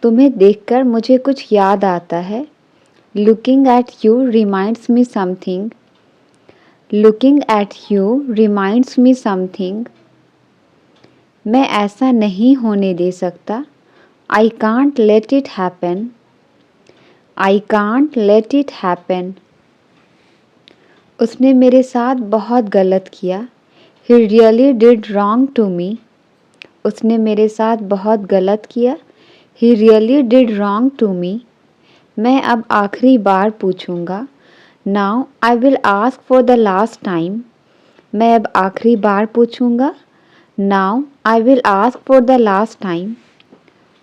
तुम्हें देखकर मुझे कुछ याद आता है। Looking at you reminds me something. Looking at you reminds me something. मैं ऐसा नहीं होने दे सकता। I can't let it happen. I can't let it happen. उसने मेरे साथ बहुत गलत किया। He really did wrong to me. उसने मेरे साथ बहुत गलत किया। He really did wrong to me. मैं अब आखिरी बार पूछूंगा। Now I will ask for the last time. मैं अब आखिरी बार पूछूंगा। Now I will ask for the last time.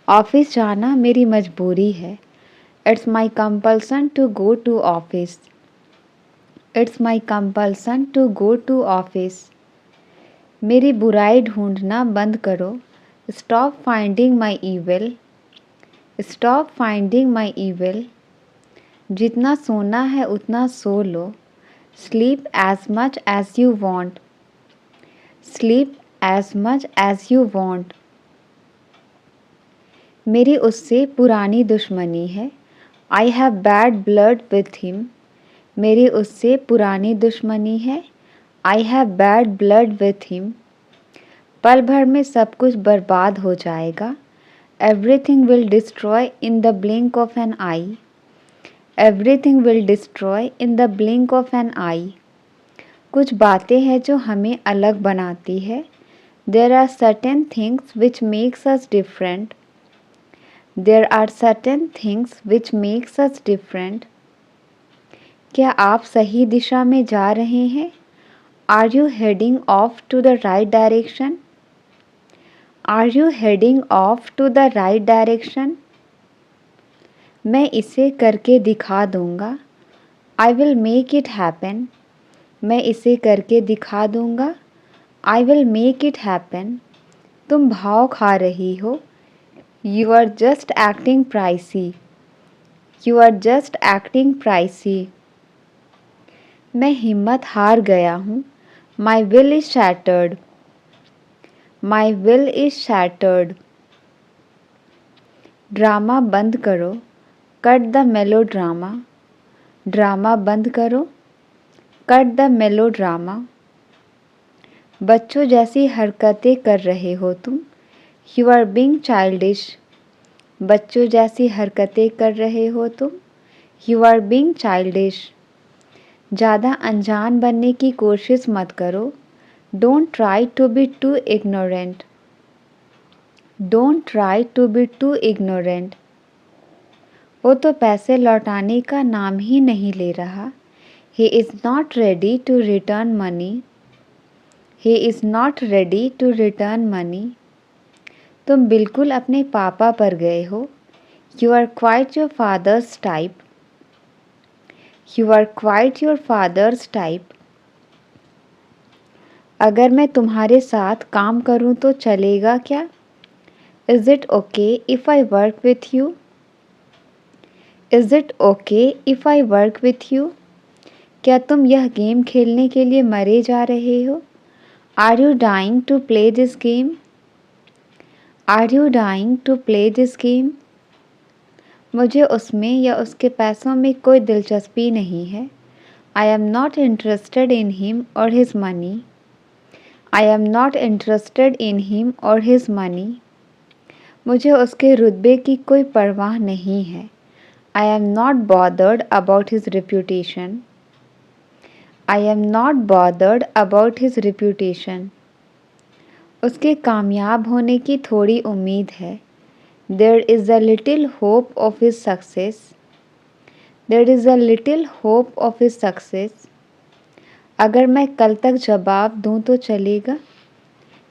Office जाना मेरी मजबूरी है। It's my compulsion to go to office. It's my compulsion to go to office. मेरी बुराई ढूंढना बंद करो। Stop finding my evil. Stop finding my evil. जितना सोना है उतना सो लो। Sleep as much as you want. Sleep as much as you want. मेरी उससे पुरानी दुश्मनी है। I have bad blood with him. मेरी उससे पुरानी दुश्मनी है। I have bad blood with him. पल भर में सब कुछ बर्बाद हो जाएगा। Everything will destroy in the blink of an eye. Everything will destroy in the blink of an eye. कुछ बातें हैं जो हमें अलग बनाती है। There are certain things which makes us different. There are certain things which makes us different. क्या आप सही दिशा में जा रहे हैं? Are you heading off to the right direction? Are you heading off to the right direction? मैं इसे करके दिखा दूंगा। I will make it happen. मैं इसे करके दिखा दूंगा। I will make it happen. तुम भाव खा रही हो। You are just acting pricey. You are just acting pricey. मैं हिम्मत हार गया हूँ। My will is shattered. My will is shattered. Drama बंद करो। Cut the melodrama. ड्रामा बंद करो। Cut the melodrama. बच्चों जैसी हरकतें कर रहे हो तुम। You are being childish. बच्चों जैसी हरकतें कर रहे हो तुम। You are being childish. ज़्यादा अनजान बनने की कोशिश मत करो। Don't try to be too ignorant. Don't try to be too ignorant. वो तो पैसे लौटाने का नाम ही नहीं ले रहा। He is not ready to return money. He is not ready to return money. तुम बिल्कुल अपने पापा पर गए हो। You are quite your father's type. You are quite your father's type. अगर मैं तुम्हारे साथ काम करूं तो चलेगा क्या? Is it okay if I work with you? Is it okay if I work with you? क्या तुम यह गेम खेलने के लिए मरे जा रहे हो? Are you dying to play this game? Are you dying to play this game? मुझे उसमें या उसके पैसों में कोई दिलचस्पी नहीं है। I am not interested in him or his money. I am not interested in him or his money. मुझे उसके रुतबे की कोई परवाह नहीं है। I am not bothered about his reputation. I am not bothered about his reputation. उसके कामयाब होने की थोड़ी उम्मीद है। There is a little hope of his success. There is a little hope of his success. अगर मैं कल तक जवाब दूं तो चलेगा?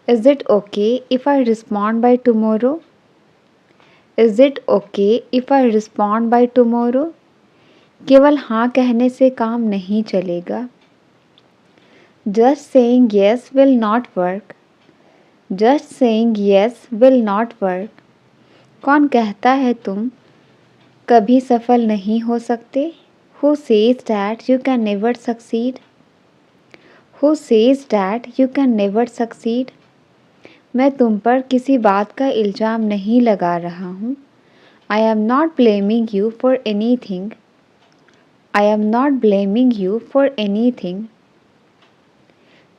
Is it okay if I respond by tomorrow? Is it okay if I respond by tomorrow? केवल हाँ कहने से काम नहीं चलेगा। Just saying yes will not work. Just saying yes will not work. कौन कहता है तुम कभी सफल नहीं हो सकते? Who says that you can never succeed? Who says that you can never succeed? मैं तुम पर किसी बात का इल्ज़ाम नहीं लगा रहा हूँ। I am not blaming you for anything. I am not blaming you for anything.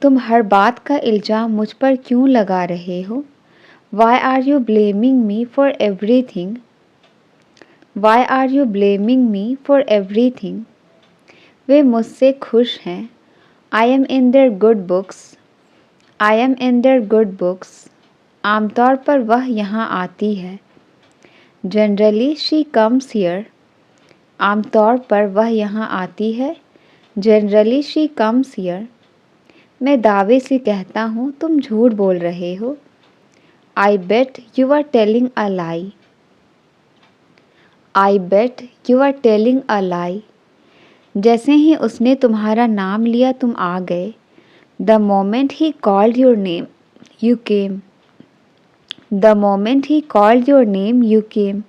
तुम हर बात का इल्ज़ाम मुझ पर क्यों लगा रहे हो? Why are you blaming me for everything? Why are you blaming me for everything? वे मुझसे खुश हैं. I am in their good books. I am in their good books. आमतौर पर वह यहाँ आती है. Generally she comes here. आमतौर पर वह यहाँ आती है. Generally she comes here. मैं दावे से कहता हूँ तुम झूठ बोल रहे हो. I bet you are telling a lie. I bet you are telling a lie. जैसे ही उसने तुम्हारा नाम लिया तुम आ गए. The moment he called your name, you came. The moment he called your name, you came.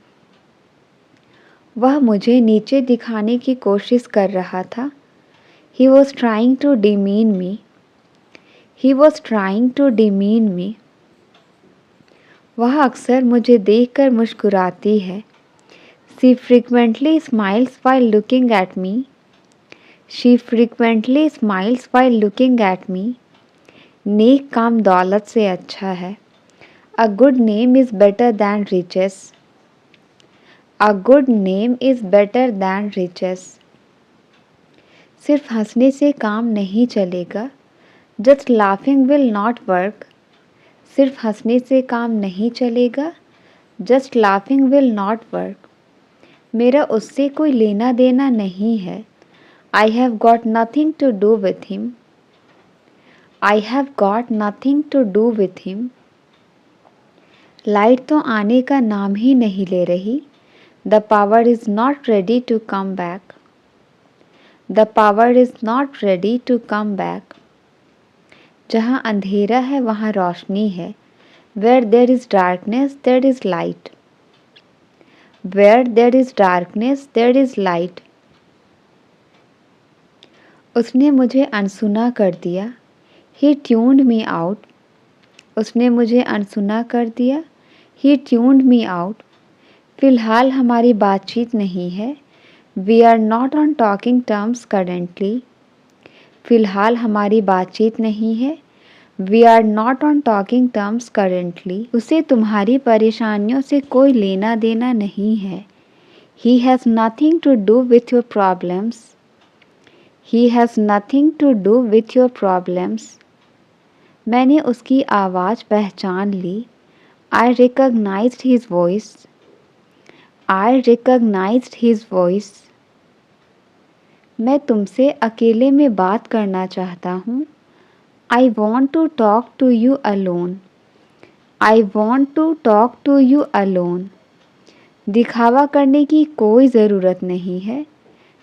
वह मुझे नीचे दिखाने की कोशिश कर रहा था. He was trying to demean me. He was trying to demean me. वह अक्सर मुझे देखकर मुस्कुराती है. She frequently smiles while looking at me. She frequently smiles while looking at me. नेक काम दौलत से अच्छा है. A good name is better than riches. A good name is better than riches. सिर्फ हंसने से काम नहीं चलेगा. Just laughing will not work. सिर्फ हंसने से काम नहीं चलेगा. Just laughing will not work. मेरा उससे कोई लेना देना नहीं है. I have got nothing to do with him. I have got nothing to do with him. Light तो आने का नाम ही नहीं ले रही. The power is not ready to come back. The power is not ready to come back. जहाँ अंधेरा है वहाँ रोशनी है. Where there is darkness, there is light. Where there is darkness, there is light. उसने मुझे अनसुना कर दिया. He tuned me out. उसने मुझे अनसुना कर दिया. He tuned me out. फ़िलहाल हमारी बातचीत नहीं है. We are not on talking terms currently. फ़िलहाल हमारी बातचीत नहीं है. We are not on talking terms currently. उसे तुम्हारी परेशानियों से कोई लेना देना नहीं है. He has nothing to do with your problems. He has nothing to do with your problems. मैंने उसकी आवाज़ पहचान ली. I recognized his voice. I recognized his voice. मैं तुमसे अकेले में बात करना चाहता हूँ. I want to talk to you alone. I want to talk to you alone. दिखावा करने की कोई ज़रूरत नहीं है.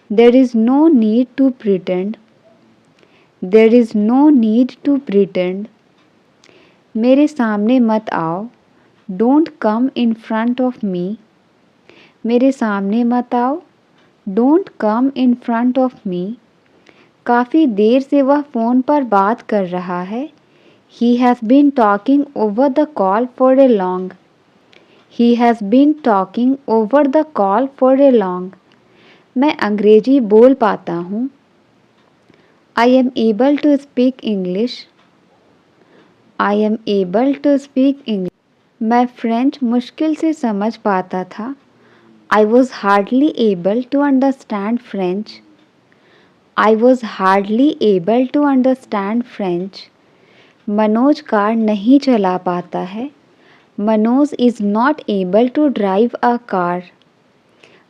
There is no need to pretend. There is no need to pretend. मेरे सामने मत आओ. Don't come in front of me. मेरे सामने मत आओ. Don't come in front of me. काफ़ी देर से वह फ़ोन पर बात कर रहा है. He has been talking over the call for a long. He has been talking over the call for a long. मैं अंग्रेजी बोल पाता हूँ. I am able to speak English. I am able to speak English. मैं French मुश्किल से समझ पाता था. I was hardly able to understand French. I was hardly able to understand French. Manoj car नहीं चला पाता है. Manoj is not able to drive a car.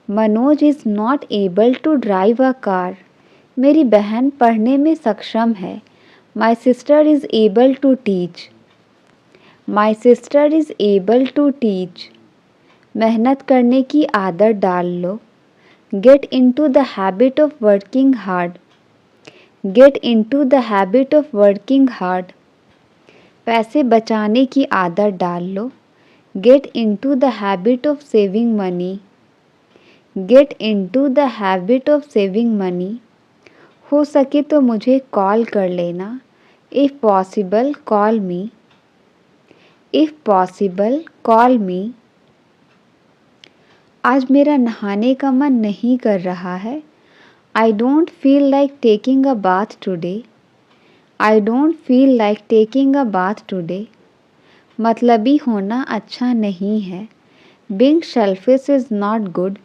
Manoj is not able to drive a car. मेरी बहन पढ़ने में सक्षम है. My sister is able to teach. My sister is able to teach. मेहनत करने की आदत डाल लो. Get into the habit of working hard. Get into the habit of working hard. पैसे बचाने की आदत डाल लो. Get into the habit of saving money. Get into the habit of saving money. हो सके तो मुझे कॉल कर लेना. If possible, call me. If possible, call me. आज मेरा नहाने का मन नहीं कर रहा है। I don't feel like taking a bath today. I don't feel like taking a bath today. मतलबी होना अच्छा नहीं है। Being selfish is not good.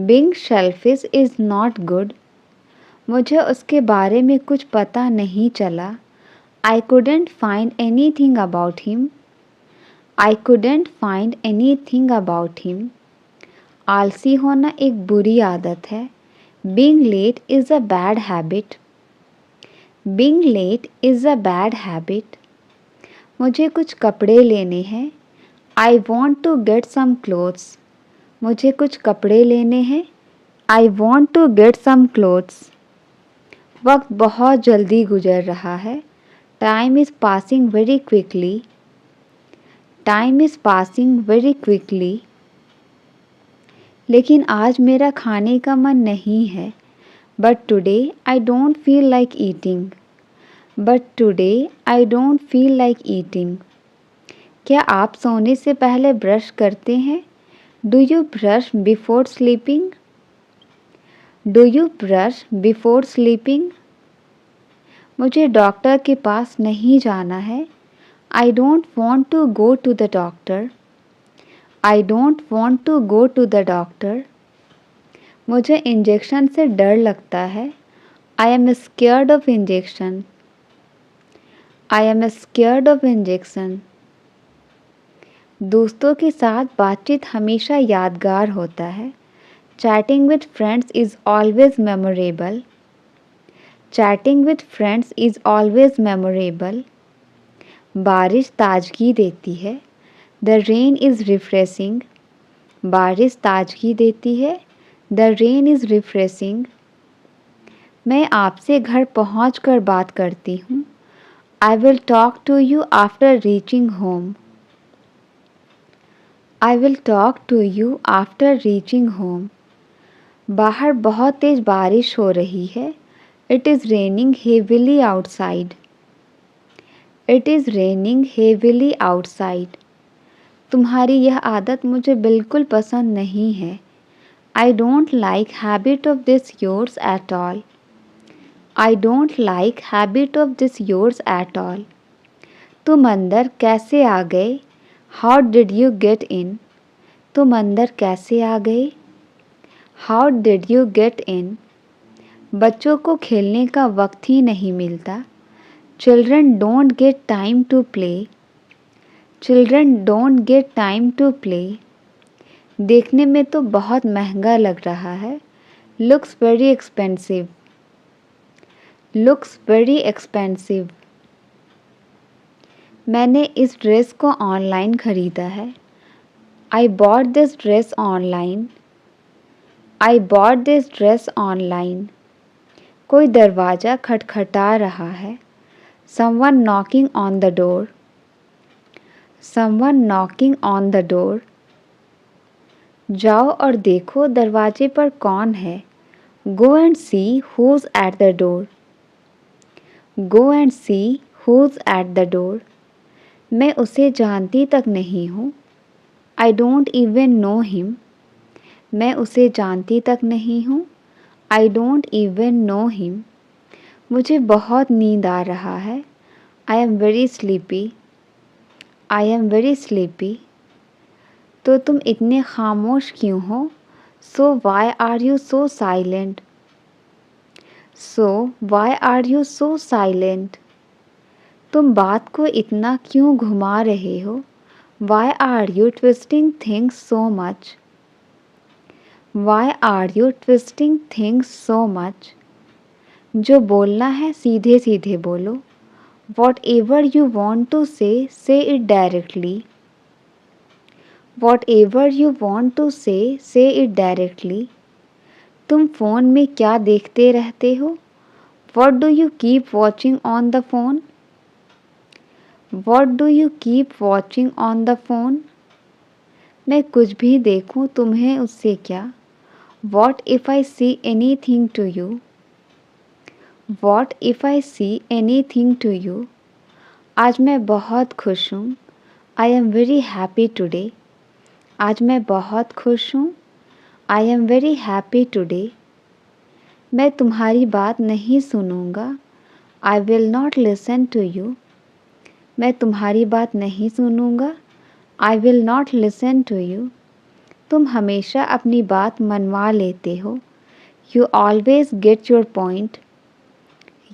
Being selfish is not good. मुझे उसके बारे में कुछ पता नहीं चला। I couldn't find anything about him. I couldn't find anything about him. आलसी होना एक बुरी आदत है। Being late is a bad habit. Being late is a bad habit. मुझे कुछ कपड़े लेने हैं। I want to get some clothes. मुझे कुछ कपड़े लेने हैं। I want to get some clothes. वक्त बहुत जल्दी गुजर रहा है। Time is passing very quickly. Time is passing very quickly. लेकिन आज मेरा खाने का मन नहीं है। But today I don't feel like eating. But today I don't feel like eating. क्या आप सोने से पहले ब्रश करते हैं? Do you brush before sleeping? Do you brush before sleeping? मुझे डॉक्टर के पास नहीं जाना है। I don't want to go to the doctor. I don't want to go to the doctor. मुझे इंजेक्शन से डर लगता है। I am scared of injection. I am scared of injection. दोस्तों के साथ बातचीत हमेशा यादगार होता है। Chatting with friends is always memorable. Chatting with friends is always memorable. बारिश ताजगी देती है। The rain is refreshing. बारिश ताजगी देती है। The rain is refreshing. मैं आपसे घर पहुंचकर बात करती हूँ। I will talk to you after reaching home. I will talk to you after reaching home. बाहर बहुत तेज बारिश हो रही है। It is raining heavily outside. It is raining heavily outside. तुम्हारी यह आदत मुझे बिल्कुल पसंद नहीं है। I don't like habit of this yours at all. I don't like habit of this yours at all. तुम अंदर कैसे आ गए? How did you get in? तुम अंदर कैसे आ गए? How did you get in? बच्चों को खेलने का वक्त ही नहीं मिलता। Children don't get time to play. Children don't get time to play. देखने में तो बहुत महंगा लग रहा है। Looks very expensive. Looks very expensive. मैंने इस ड्रेस को ऑनलाइन खरीदा है। I bought this dress online. I bought this dress online. कोई दरवाज़ा खटखटा रहा है। Someone knocking on the door. Someone knocking on the door. जाओ और देखो दरवाजे पर कौन है। Go and see who's at the door. Go and see who's at the door. मैं उसे जानती तक नहीं हूँ। I don't even know him. मैं उसे जानती तक नहीं हूँ। I don't even know him. मुझे बहुत नींद आ रहा है। I am very sleepy. I am very sleepy. तो तुम इतने खामोश क्यों हो? So why are you so silent? So why are you so silent? तुम बात को इतना क्यों घुमा रहे हो? Why are you twisting things so much? Why are you twisting things so much? जो बोलना है सीधे सीधे बोलो। Whatever you want to say, say it directly. Whatever you want to say it directly. तुम फ़ोन में क्या देखते रहते हो? What do you keep watching on the phone? What do you keep watching on the phone? मैं कुछ भी देखूं तुम्हें उससे क्या? What if I see anything to you? What if I see anything to you? आज मैं बहुत खुश हूँ। I am very happy today. आज मैं बहुत खुश हूँ। I am very happy today. मैं तुम्हारी बात नहीं सुनूंगा। I will not listen to you. मैं तुम्हारी बात नहीं सुनूंगा। I will not listen to you. तुम हमेशा अपनी बात मनवा लेते हो। You always get your point.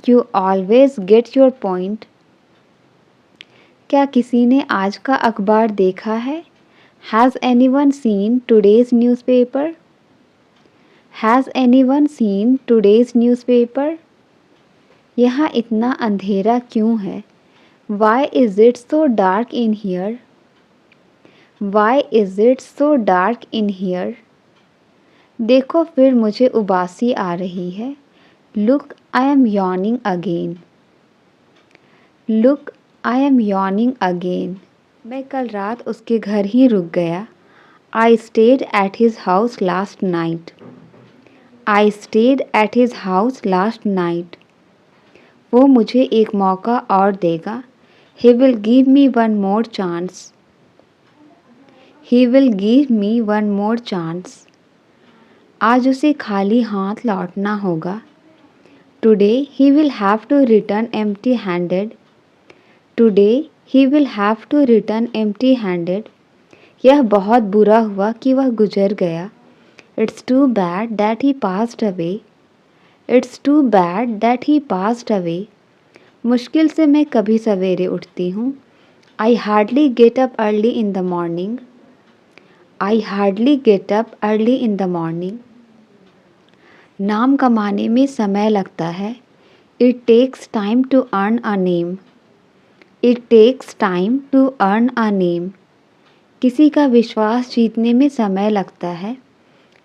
You always get your point. क्या किसी ने आज का अखबार देखा है? Has anyone seen today's newspaper? Has anyone seen today's newspaper? यहाँ इतना अंधेरा क्यों है? Why is it so dark in here? Why is it so dark in here? देखो फिर मुझे उबासी आ रही है। Look, I am yawning again. Look, I am yawning again. मैं कल रात उसके घर ही रुक गया। I stayed at his house last night. I stayed at his house last night. वो मुझे एक मौका और देगा। He will give me one more chance. He will give me one more chance. आज उसे खाली हाथ लौटना होगा। Today he will have to return empty-handed. Today he will have to return empty-handed. यह बहुत बुरा हुआ कि वह गुजर गया। It's too bad that he passed away. It's too bad that he passed away. मुश्किल से मैं कभी सवेरे उठती हूँ। I hardly get up early in the morning. I hardly get up early in the morning. नाम कमाने में समय लगता है। It takes time to earn a name. It takes time to earn a name. किसी का विश्वास जीतने में समय लगता है।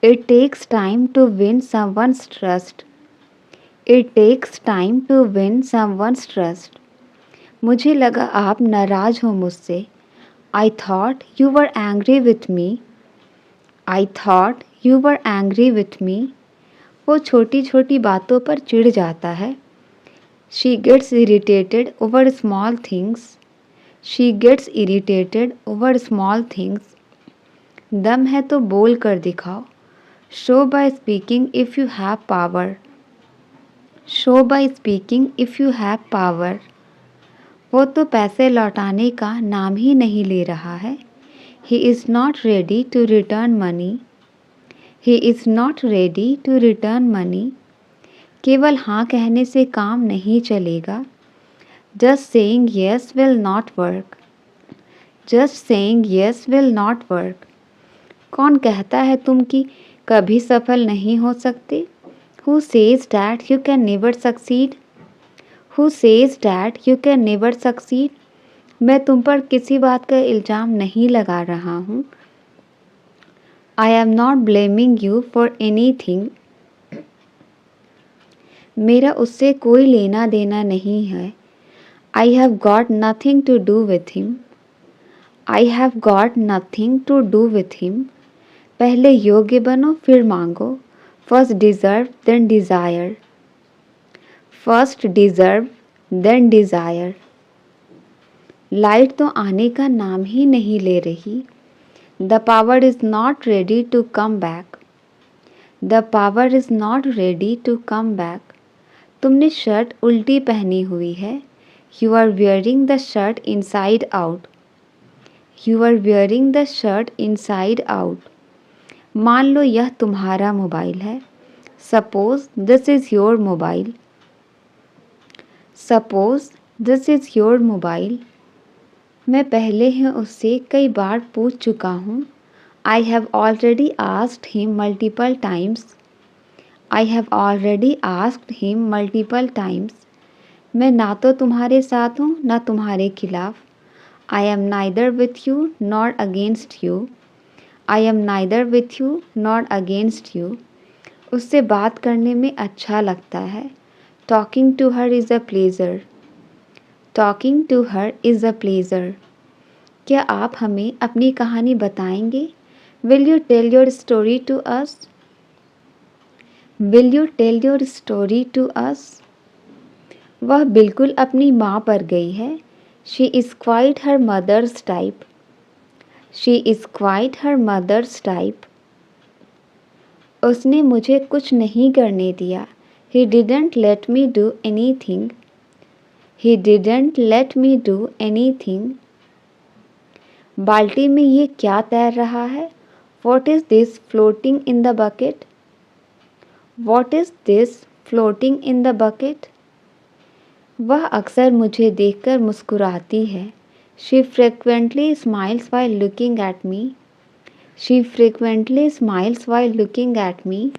It takes time to win someone's trust. It takes time to win someone's trust. मुझे लगा आप नाराज़ हो मुझसे। I thought you were angry with me. I thought you were angry with me. वो छोटी छोटी बातों पर चिढ़ जाता है। She gets irritated over small things. She gets irritated over small things. दम है तो बोल कर दिखाओ। Show by speaking if you have power. Show by speaking if you have power. वो तो पैसे लौटाने का नाम ही नहीं ले रहा है। He is not ready to return money. He is not ready to return money. केवल हाँ कहने से काम नहीं चलेगा। Just saying yes will not work. Just saying yes will not work. कौन कहता है तुम कि कभी सफल नहीं हो सकते? Who says that you can never succeed? Who says that you can never succeed? मैं तुम पर किसी बात का इल्ज़ाम नहीं लगा रहा हूँ। I am not blaming you for anything. मेरा उससे कोई लेना देना नहीं है। I have got nothing to do with him. I have got nothing to do with him. पहले योग्य बनो फिर मांगो। First deserve then desire. First deserve then desire. Light तो आने का नाम ही नहीं ले रही। The power is not ready to come back. The power is not ready to come back. तुमने शर्ट उल्टी पहनी हुई है। You are wearing the shirt inside out. You are wearing the shirt inside out. मान लो यह तुम्हारा mobile है। Suppose this is your mobile. Suppose this is your mobile. मैं पहले ही उससे कई बार पूछ चुका हूँ। I have already asked him multiple times. I have already asked him multiple times. मैं ना तो तुम्हारे साथ हूँ ना तुम्हारे खिलाफ। I am neither with you nor against you. I am neither with you nor against you. उससे बात करने में अच्छा लगता है। Talking to her is a pleasure. Talking to her is a pleasure. क्या आप हमें अपनी कहानी बताएंगे? Will you tell your story to us? Will you tell your story to us? वह बिल्कुल अपनी माँ पर गई है। She is quite her mother's type. She is quite her mother's type. उसने मुझे कुछ नहीं करने दिया। He didn't let me do anything. He didn't let me do anything. बाल्टी में ये क्या तैर रहा है? What is this floating in the bucket? What is this floating in the bucket? वह अक्सर मुझे देखकर मुस्कुराती है। She frequently smiles while looking at me. She frequently smiles while looking at me.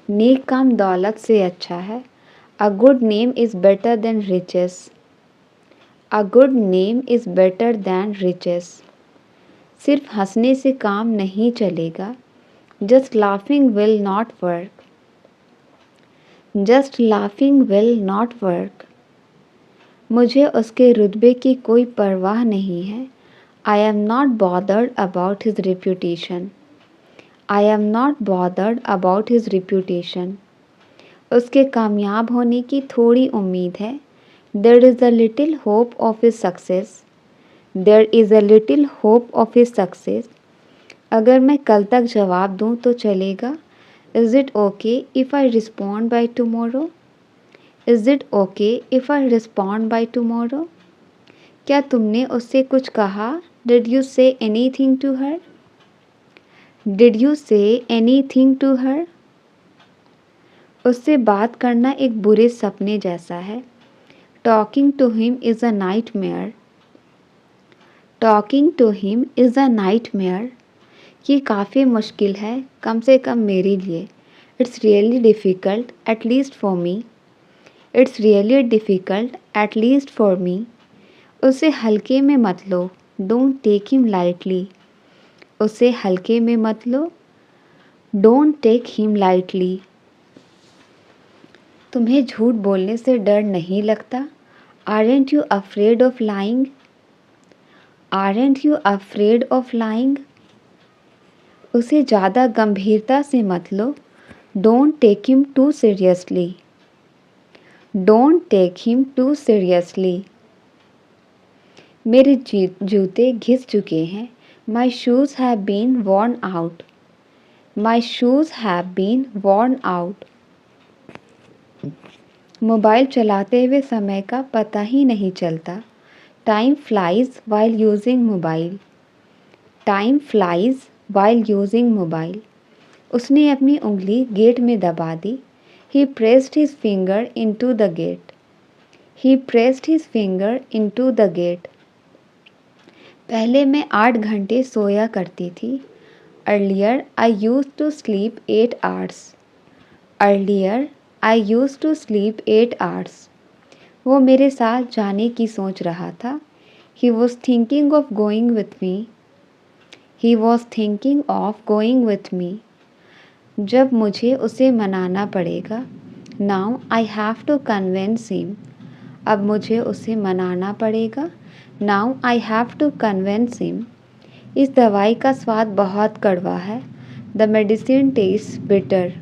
नेक काम दौलत से अच्छा है। A good name is better than riches. A good name is better than riches. सिर्फ हंसने से काम नहीं चलेगा। Just laughing will not work. Just laughing will not work. मुझे उसके रुतबे की कोई परवाह नहीं है। I am not bothered about his reputation. I am not bothered about his reputation. उसके कामयाब होने की थोड़ी उम्मीद है। There is a little hope of his success. There is a little hope of his success. अगर मैं कल तक जवाब दूँ तो चलेगा। Is it okay if I respond by tomorrow? Is it okay if I respond by tomorrow? क्या तुमने उससे कुछ कहा? Did you say anything to her? Did you say anything to her? उससे बात करना एक बुरे सपने जैसा है। Talking to him is a nightmare. Talking to him is a nightmare. ये काफ़ी मुश्किल है, कम से कम मेरे लिए। It's really difficult at least for me. It's really difficult at least for me. उसे हल्के में मत लो। Don't take him lightly. उसे हल्के में मत लो। Don't take him lightly. तुम्हें झूठ बोलने से डर नहीं लगता? Aren't you afraid of lying? Aren't you afraid of lying? उसे ज़्यादा गंभीरता से मत लो। Don't take him too seriously. Don't take him too seriously. मेरे जूते घिस चुके हैं। My shoes have been worn out. My shoes have been worn out. Mobile चलाते हुए समय का पता ही नहीं चलता। Time flies while using mobile. Time flies while using mobile. उसने अपनी उंगली गेट में दबा दी। He pressed his finger into the gate. He pressed his finger into the gate. पहले मैं 8 घंटे सोया करती थी। Earlier I use to sleep 8 hours. Earlier I use to sleep 8 hours. वो मेरे साथ जाने की सोच रहा था। He was thinking of going with me. He was thinking of going with me. जब मुझे उसे मनाना पड़ेगा। Now I have to convince him. अब मुझे उसे मनाना पड़ेगा। Now I have to convince him. इस दवाई का स्वाद बहुत कड़वा है। The medicine taste bitter.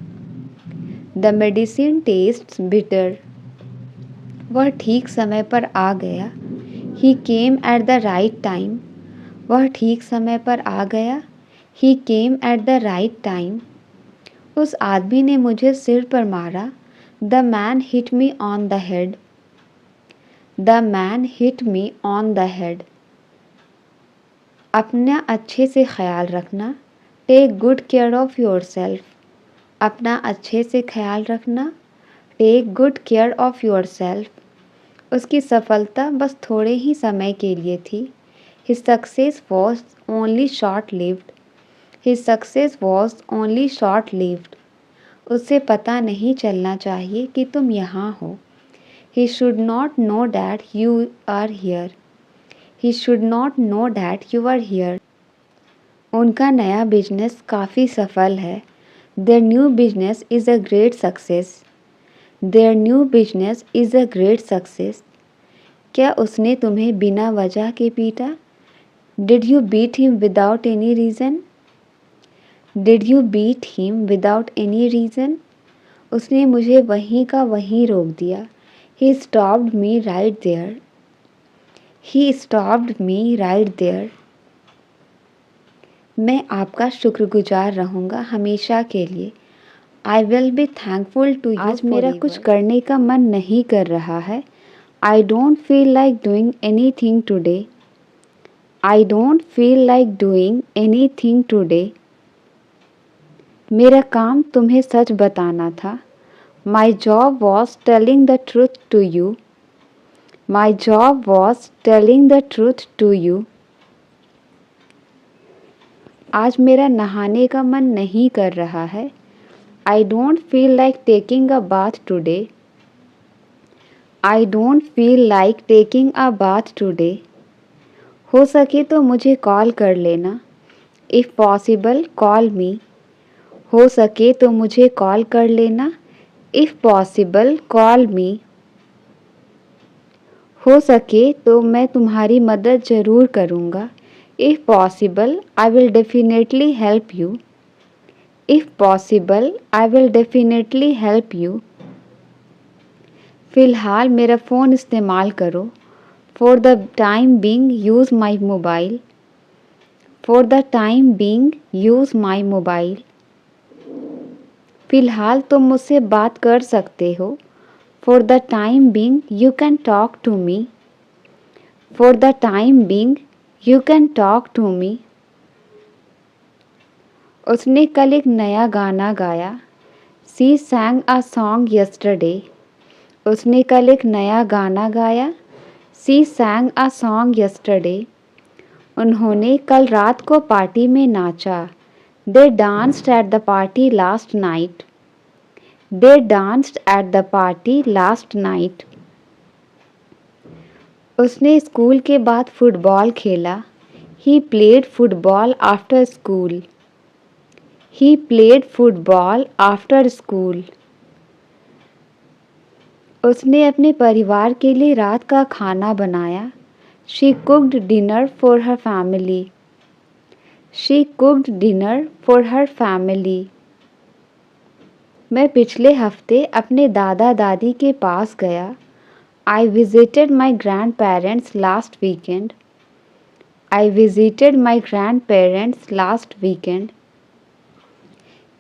The medicine taste bitter. वह ठीक समय पर आ गया। He came at the right time. वह ठीक समय पर आ गया। He came at the right time. उस आदमी ने मुझे सिर पर मारा। The man hit me on the head. The man hit me on the head. अपना अच्छे से ख्याल रखना। Take good care of yourself. अपना अच्छे से ख्याल रखना। Take good care of yourself. उसकी सफलता बस थोड़े ही समय के लिए थी। His success was only short lived. His success was only short lived. उसे पता नहीं चलना चाहिए कि तुम यहाँ हो। He should not know that you are here. He should not know that you are here. उनका नया बिजनेस काफ़ी सफल है। Their new business is a great success. Their new business is a great success. क्या उसने तुम्हें बिना वजह के पीटा? Did you beat him without any reason? Did you beat him without any reason? उसने मुझे वहीं का वहीं रोक दिया। He stopped me right there. He stopped me right there. मैं आपका शुक्रगुजार रहूँगा हमेशा के लिए। I will be thankful to you. आज मेरा कुछ करने का मन नहीं कर रहा है। I don't feel like doing anything today. I don't feel like doing anything today. मेरा काम तुम्हें सच बताना था। My job was telling the truth to you. My job was telling the truth to you. आज मेरा नहाने का मन नहीं कर रहा है। I don't feel like taking a bath today. I don't feel like taking a bath today. हो सके तो मुझे कॉल कर लेना। इफ़ पॉसिबल कॉल मी। हो सके तो मुझे कॉल कर लेना। इफ़ पॉसिबल कॉल मी। हो सके तो मैं तुम्हारी मदद ज़रूर करूँगा। If possible I will definitely help you. If possible I will definitely help you. फ़िलहाल मेरा फ़ोन इस्तेमाल करो। For the time being use my mobile. For the time being use my mobile. फ़िलहाल तुम मुझसे बात कर सकते हो। For the time being you can talk to me. For the time being you can talk to me. उसने कल एक नया गाना गाया। She sang a song yesterday. उसने कल एक नया गाना गाया। She sang a song yesterday. उन्होंने कल रात को पार्टी में नाचा। They danced at the party last night. They danced at the party last night. उसने स्कूल के बाद फुटबॉल खेला। He played football after school. He played football after school. उसने अपने परिवार के लिए रात का खाना बनाया। She cooked dinner for her family. She cooked dinner for her family. मैं पिछले हफ्ते अपने दादा दादी के पास गया। I visited my grandparents last weekend. I visited my grandparents last weekend.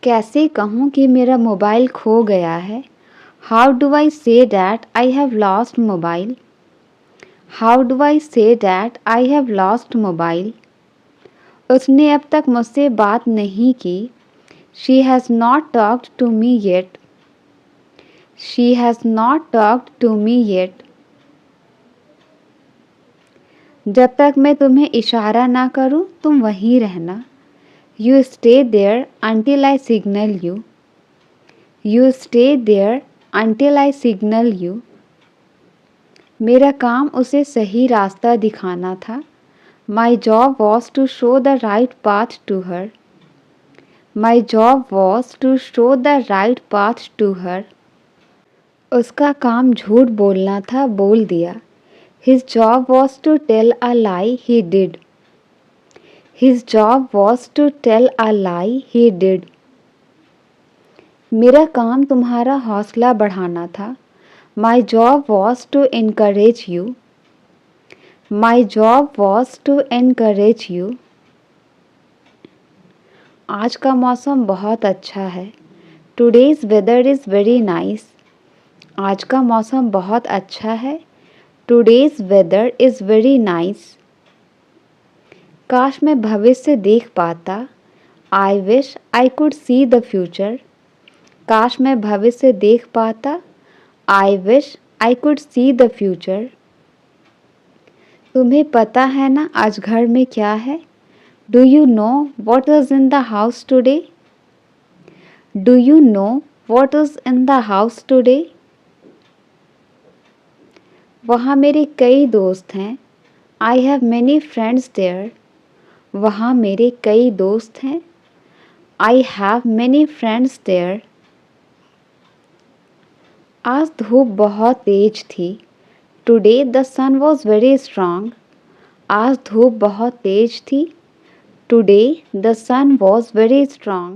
कैसे कहूँ कि मेरा मोबाइल खो गया है? How do I say that I have lost mobile? How do I say that I have lost mobile? उसने अब तक मुझसे बात नहीं की। She has not talked to me yet. She has not talked to me yet. जब तक मैं तुम्हें इशारा ना करूं, तुम वहीं रहना। You stay there until I signal you. You stay there until I signal you. मेरा काम उसे सही रास्ता दिखाना था। My job was to show the right path to her. My job was to show the right path to her. उसका काम झूठ बोलना था, बोल दिया। His job was to tell a lie, he did. His job was to tell a lie, he did. मेरा काम तुम्हारा हौसला बढ़ाना था। My job was to encourage you. My job was to encourage you. आज का मौसम बहुत अच्छा है। Today's weather is very nice. आज का मौसम बहुत अच्छा है। Today's weather is very nice. काश मैं भविष्य देख पाता। I wish I could see the future. काश मैं भविष्य देख पाता। I wish I could see the future. तुम्हें पता है ना आज घर में क्या है? Do you know what is in the house today? Do you know what is in the house today? वहाँ मेरे कई दोस्त हैं। I have many friends there. वहाँ मेरे कई दोस्त हैं। I have many friends there. आज धूप बहुत तेज थी। Today the sun was very strong. आज धूप बहुत तेज थी। Today the sun was very strong.